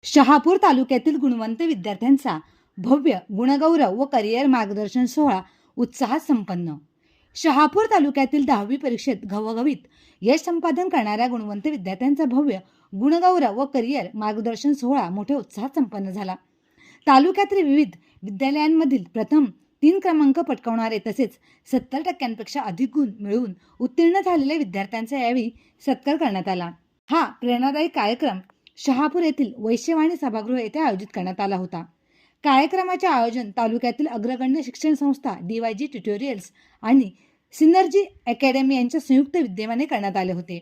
शहापूर तालुक्यातील गुणवंत विद्यार्थ्यांचा भव्य गुणगौरव व करिअर मार्गदर्शन सोहळा उत्साहात संपन्न. शहापूर तालुक्यातील 10वी परीक्षेत घवघवीत यश संपादन करणाऱ्या गुणवंत विद्यार्थ्यांचा भव्य गुणगौरव व करिअर मार्गदर्शन सोहळा मोठ्या उत्साहात संपन्न झाला. तालुक्यातील विविध विद्यालयांमधील प्रथम 3 क्रमांक पटकावणारे तसेच 70% अधिक गुण मिळवून उत्तीर्ण झालेल्या विद्यार्थ्यांचा यावेळी सत्कार करण्यात आला. हा प्रेरणादायी कार्यक्रम शहापूर येथील वैश्यवाणी सभागृह येथे आयोजित करण्यात आला होता. कार्यक्रमाचे आयोजन तालुक्यातील अग्रगण्य शिक्षण संस्था DYG ट्युटोरियल्स आणि सिनर्जी अकॅडमी यांच्या संयुक्त विद्यमाने करण्यात आले होते.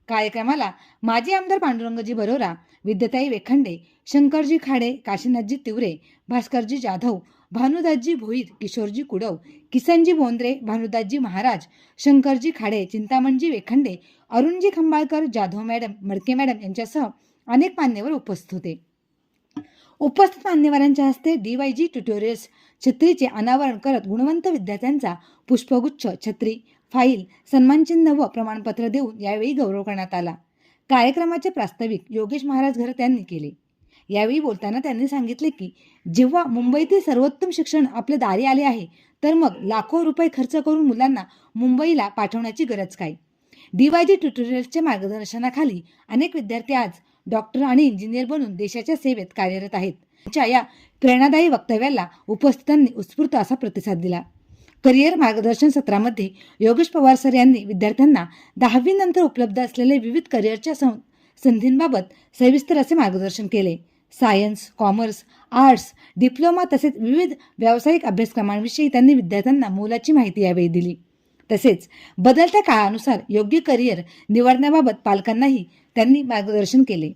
कार्यक्रमाला माजी आमदार पांडुरंगजी बरोरा, विद्याताई वेखंडे, शंकरजी खाडे, काशीनाथजी तिवरे, भास्करजी जाधव, भानुदासजी भोईर, किशोरजी कुडव, किसनजी बोंद्रे, भानुदासजी महाराज, शंकरजी खाडे, चिंतामणजी वेखंडे, अरुणजी खंबाळकर, जाधव मॅडम, मडके मॅडम यांच्यासह अनेक मान्यवर उपस्थित होते. उपस्थित मान्यवरांच्या हस्ते DYG ट्युटोरियल्स छत्रीचे अनावरण करत गुणवंत विद्यार्थ्यांचा पुष्पगुच्छ, छत्री, फाईल, सन्मानचिन्ह व प्रमाणपत्र देऊन यावेळी गौरव करण्यात आला. कार्यक्रमाचे प्रास्ताविक योगेश महाराज घरत यांनी केले. यावेळी बोलताना त्यांनी सांगितले की जेव्हा मुंबईतील सर्वोत्तम शिक्षण आपल्या दारी आले आहे तर मग लाखो रुपये खर्च करून मुलांना मुंबईला पाठवण्याची गरज काय. DYG ट्युटोरियल्सच्या मार्गदर्शनाखाली अनेक विद्यार्थी आज डॉक्टर आणि इंजिनियर बनून देशाच्या सेवेत कार्यरत आहेत. त्यांच्या या प्रेरणादायी वक्तव्याला उपस्थितांनी उत्स्फूर्त असा प्रतिसाद दिला. करिअर मार्गदर्शन सत्रामध्ये योगेश पवार सर यांनी विद्यार्थ्यांना 10वी नंतर उपलब्ध असलेले विविध करिअरच्या संधींबाबत सविस्तर असे मार्गदर्शन केले. सायन्स, कॉमर्स, आर्ट्स, डिप्लोमा तसेच विविध व्यावसायिक अभ्यासक्रमांविषयी त्यांनी विद्यार्थ्यांना मोलाची माहिती यावेळी दिली. तसेच बदलत्या काळानुसार योग्य करिअर निवडण्याबाबत पालकांनाही त्यांनी मार्गदर्शन केले.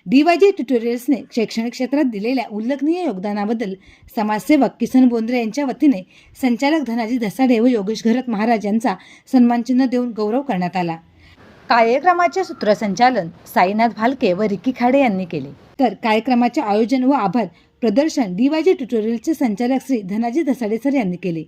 DYG ट्युटोरियल्सने शैक्षणिक क्षेत्रात दिलेल्या उल्लेखनीय योगदानाबद्दल समाजसेवक किसन बोंद्रे यांच्या वतीने संचालक धनाजी धसाडे व योगेश घरत महाराज यांचा सन्मानचिन्ह देऊन गौरव करण्यात आला. कार्यक्रमाचे सूत्रसंचालन साईनाथ भालके व रिकी खाडे यांनी केले. तर कार्यक्रमाचे आयोजन व आभार प्रदर्शन DYG ट्युटोरियल्सचे संचालक श्री धनाजी धसाडे सर यांनी केले.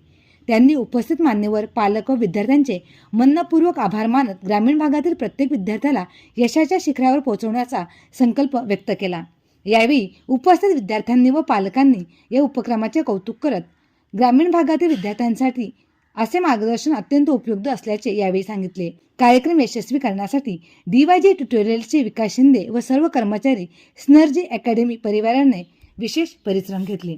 त्यांनी उपस्थित मान्यवर, पालक व विद्यार्थ्यांचे मनपूर्वक आभार मानत ग्रामीण भागातील प्रत्येक विद्यार्थ्याला यशाच्या शिखरावर पोहोचवण्याचा संकल्प व्यक्त केला. यावेळी उपस्थित विद्यार्थ्यांनी व पालकांनी या उपक्रमाचे कौतुक करत ग्रामीण भागातील विद्यार्थ्यांसाठी असे मार्गदर्शन अत्यंत उपयुक्त असल्याचे यावेळी सांगितले. कार्यक्रम यशस्वी करण्यासाठी DYG ट्युटोरियल्सचे विकास शिंदे व सर्व कर्मचारी सिनर्जी अकॅडमी परिवाराने विशेष परिश्रम घेतले.